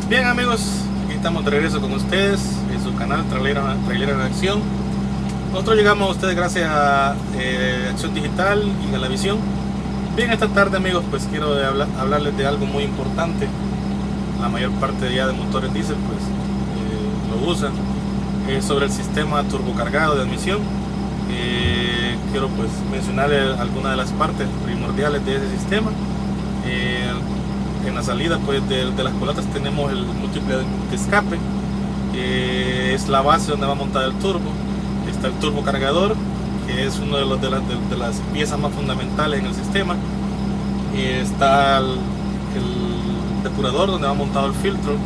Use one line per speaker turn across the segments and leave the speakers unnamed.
Bien amigos, aquí estamos de regreso con ustedes en su canal Trailera en Acción. Nosotros llegamos a ustedes gracias a Acción Digital y Galavisión. Bien, esta tarde amigos, pues quiero hablarles de algo muy importante. La mayor parte ya de motores diésel pues lo usan, sobre el sistema turbocargado de admisión. Quiero pues mencionarles algunas de las partes primordiales de ese sistema. En la salida pues de las culatas tenemos el múltiple de escape, es la base donde va montada el turbo. Está el turbo cargador, que es uno de las piezas más fundamentales en el sistema. Está el depurador donde va montado el filtro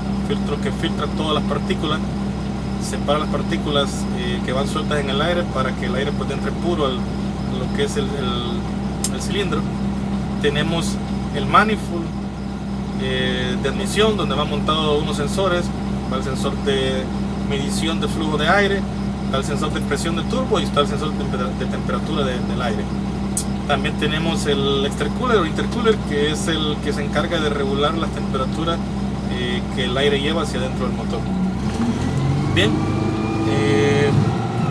que filtra todas las partículas, separa las partículas que van sueltas en el aire para que el aire pues entre puro a lo que es el cilindro. Tenemos el manifold de admisión donde va montado unos sensores. Va el sensor de medición de flujo de aire, está el sensor de presión del turbo y está el sensor de temperatura del aire. También tenemos el extracooler o intercooler, que es el que se encarga de regular la temperatura que el aire lleva hacia dentro del motor. Bien,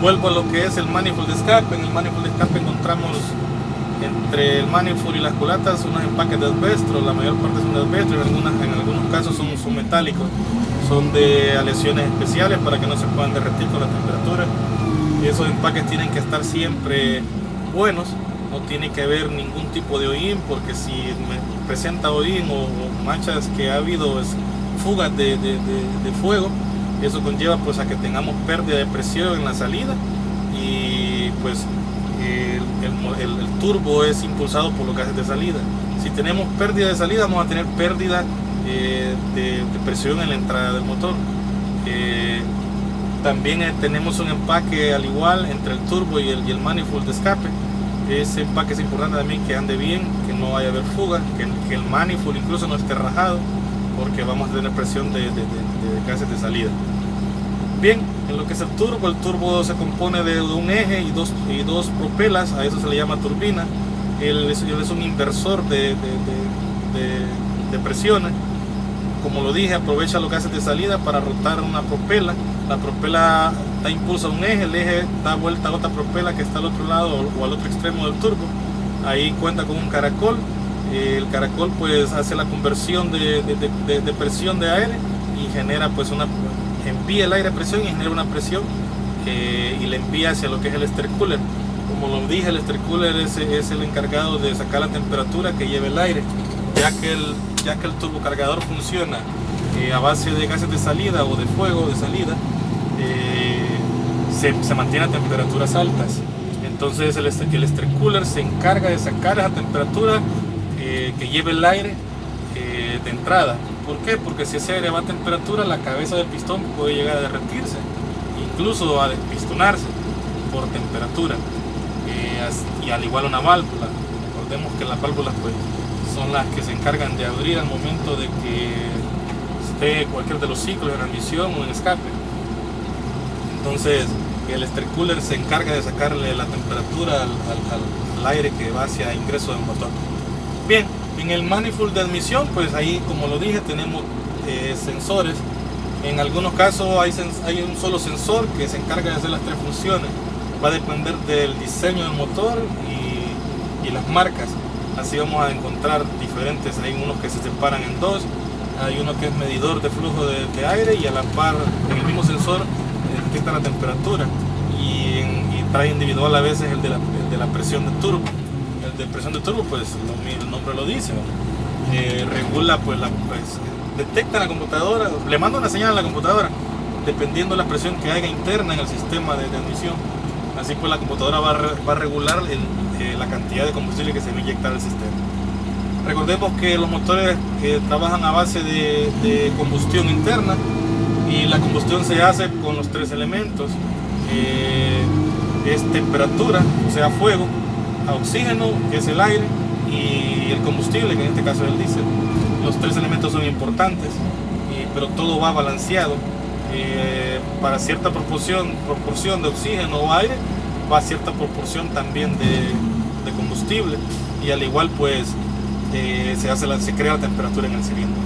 vuelvo a lo que es el manifold de escape. En el manifold de escape encontramos entre el manifold y las culatas unos empaques de asbesto. La mayor parte son de asbesto, en algunos casos son metálicos, son de aleaciones especiales para que no se puedan derretir con la temperatura. Esos empaques tienen que estar siempre buenos, no tiene que haber ningún tipo de hollín, porque si presenta hollín o manchas que ha habido fugas de fuego, eso conlleva pues a que tengamos pérdida de presión en la salida y pues el turbo es impulsado por los gases de salida. Si tenemos pérdida de salida, vamos a tener pérdida de presión en la entrada del motor. También tenemos un empaque al igual entre el turbo y el manifold de escape. Ese empaque es importante también que ande bien, que no vaya a haber fuga, que el manifold incluso no esté rajado, porque vamos a tener presión de gases de salida. Bien, en lo que es el turbo se compone de un eje y dos propelas. A eso se le llama turbina. Él es un inversor de presiones. Como lo dije, aprovecha los gases de salida para rotar una propela. La propela da impulso a un eje, el eje da vuelta a otra propela que está al otro lado o al otro extremo del turbo. Ahí cuenta con un caracol. El caracol pues hace la conversión de presión de aire y genera pues envía el aire a presión y genera una presión y le envía hacia lo que es el intercooler. Como lo dije, el intercooler es el encargado de sacar la temperatura que lleva el aire, ya que el turbocargador funciona a base de gases de salida o de fuego de salida. Se mantiene a temperaturas altas. Entonces el intercooler se encarga de sacar esa temperatura que lleva el aire de entrada. ¿Por qué? Porque si ese aire va a temperatura, la cabeza del pistón puede llegar a derretirse, incluso a despistonarse por temperatura. Y al igual una válvula. Recordemos que las válvulas pues son las que se encargan de abrir al momento de que esté cualquier de los ciclos en admisión o en escape. Entonces el intercooler se encarga de sacarle la temperatura al aire que va hacia ingreso del motor. Bien, en el manifold de admisión, pues ahí, como lo dije, tenemos sensores. En algunos casos hay un solo sensor que se encarga de hacer las tres funciones. Va a depender del diseño del motor y las marcas. Así vamos a encontrar diferentes. Hay unos que se separan en dos. Hay uno que es medidor de flujo de aire y a la par en el mismo sensor detecta la temperatura. Y trae individual a veces el de la presión de turbo. El de presión de turbo, pues el nombre lo dice, regula, pues detecta la computadora, le manda una señal a la computadora dependiendo de la presión que haya interna en el sistema de admisión. Así pues la computadora va a regular la cantidad de combustible que se va a inyectar al sistema. Recordemos que los motores trabajan a base de combustión interna y la combustión se hace con los tres elementos. Es temperatura, o sea fuego, oxígeno, que es el aire, y el combustible, que en este caso es el diésel. Los tres elementos son importantes, pero todo va balanceado. Para cierta proporción de oxígeno o aire va a cierta proporción también de combustible, y al igual pues se crea la temperatura en el cilindro.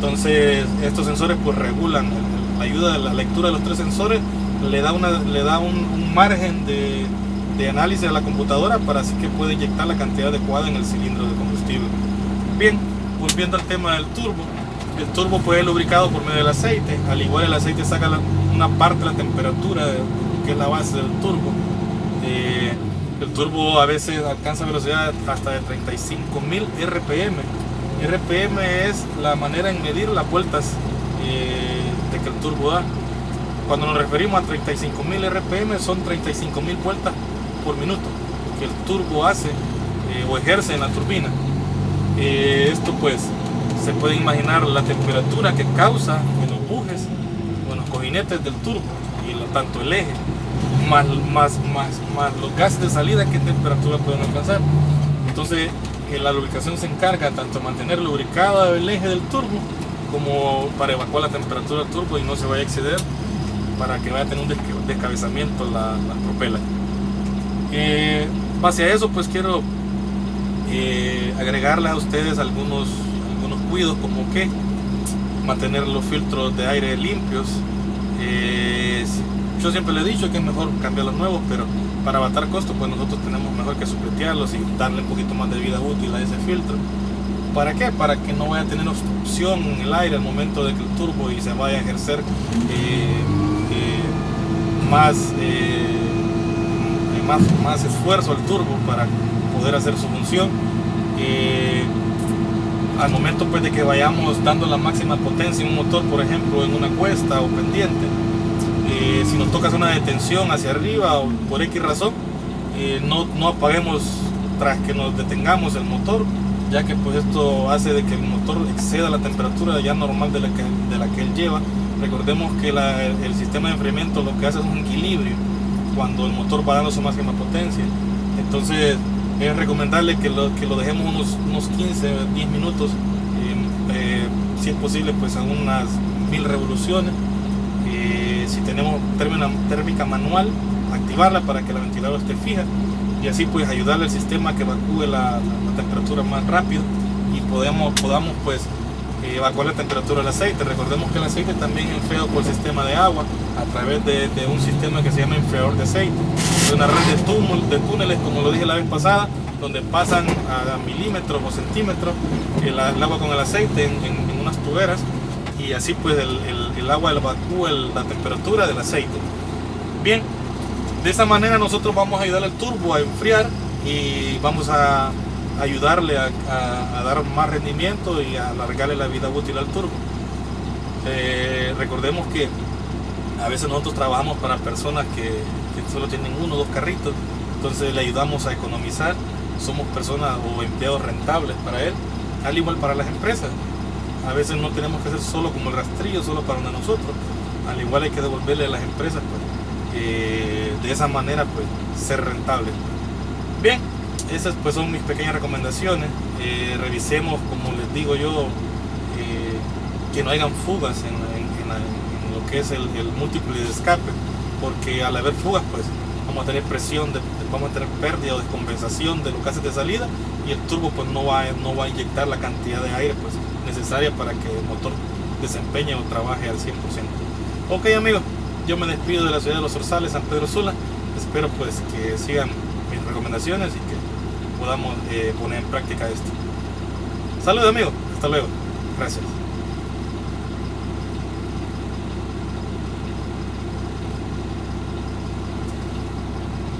Entonces estos sensores pues regulan, la ayuda de la lectura de los 3 sensores le da un margen de análisis a la computadora para así que pueda inyectar la cantidad adecuada en el cilindro de combustible. Bien, volviendo al tema del turbo, el turbo pues es lubricado por medio del aceite. Al igual el aceite saca una parte de la temperatura que es la base del turbo. El turbo a veces alcanza velocidad hasta de 35.000 RPM. RPM es la manera en medir las vueltas de que el turbo da. Cuando nos referimos a 35.000 RPM son 35.000 vueltas por minuto que el turbo hace o ejerce en la turbina. Esto pues se puede imaginar la temperatura que causa en los bujes o en los cojinetes del turbo y tanto el eje más los gases de salida, qué temperatura pueden alcanzar. Entonces la lubricación se encarga tanto de mantener lubricado el eje del turbo como para evacuar la temperatura del turbo y no se vaya a exceder, para que vaya a tener un descabezamiento la propela. Base a eso pues quiero agregarles a ustedes algunos cuidados, como que mantener los filtros de aire limpios. Yo siempre le he dicho que es mejor cambiar los nuevos, pero para abatar costos pues nosotros tenemos mejor que supletearlos y darle un poquito más de vida útil a ese filtro. ¿Para qué? Para que no vaya a tener obstrucción en el aire al momento de que el turbo y se vaya a ejercer más esfuerzo al turbo para poder hacer su función. Al momento pues de que vayamos dando la máxima potencia en un motor, por ejemplo en una cuesta o pendiente, si nos toca hacer una detención hacia arriba o por X razón, no apaguemos tras que nos detengamos el motor, ya que pues esto hace de que el motor exceda la temperatura ya normal de la que él lleva. Recordemos que el sistema de enfriamiento lo que hace es un equilibrio cuando el motor va dando su máxima potencia. Entonces es recomendable que lo dejemos unos 15 10 minutos, si es posible pues a unas 1000 revoluciones. Si tenemos térmica manual, activarla para que el ventilador esté fija y así pues ayudarle al sistema a que evacúe la temperatura más rápido y podamos pues evacuar la temperatura del aceite. Recordemos que el aceite también es enfriado por el sistema de agua a través de un sistema que se llama enfriador de aceite. Es una red de túneles, como lo dije la vez pasada, donde pasan a milímetros o centímetros el agua con el aceite en unas tuberas, y así pues el agua evacúa la temperatura del aceite. Bien, de esa manera nosotros vamos a ayudar al turbo a enfriar y vamos a ayudarle a dar más rendimiento y a alargarle la vida útil al turbo. Recordemos que a veces nosotros trabajamos para personas que solo tienen 1 o 2 carritos, entonces le ayudamos a economizar. Somos personas o empleados rentables para él, al igual para las empresas. A veces no tenemos que hacer solo como el rastrillo, solo para uno de nosotros. Al igual hay que devolverle a las empresas pues, de esa manera pues ser rentable. Bien, esas pues son mis pequeñas recomendaciones. Revisemos, como les digo yo, que no hayan fugas en lo que es el múltiple de escape, porque al haber fugas pues vamos a tener vamos a tener pérdida o descompensación de los gases de salida, y el turbo pues no va a inyectar la cantidad de aire pues necesaria para que el motor desempeñe o trabaje al 100%. Ok amigos, yo me despido de la ciudad de Los Zorzales, San Pedro Sula. Espero pues que sigan mis recomendaciones y que podamos poner en práctica esto. Saludos amigos, hasta luego, gracias.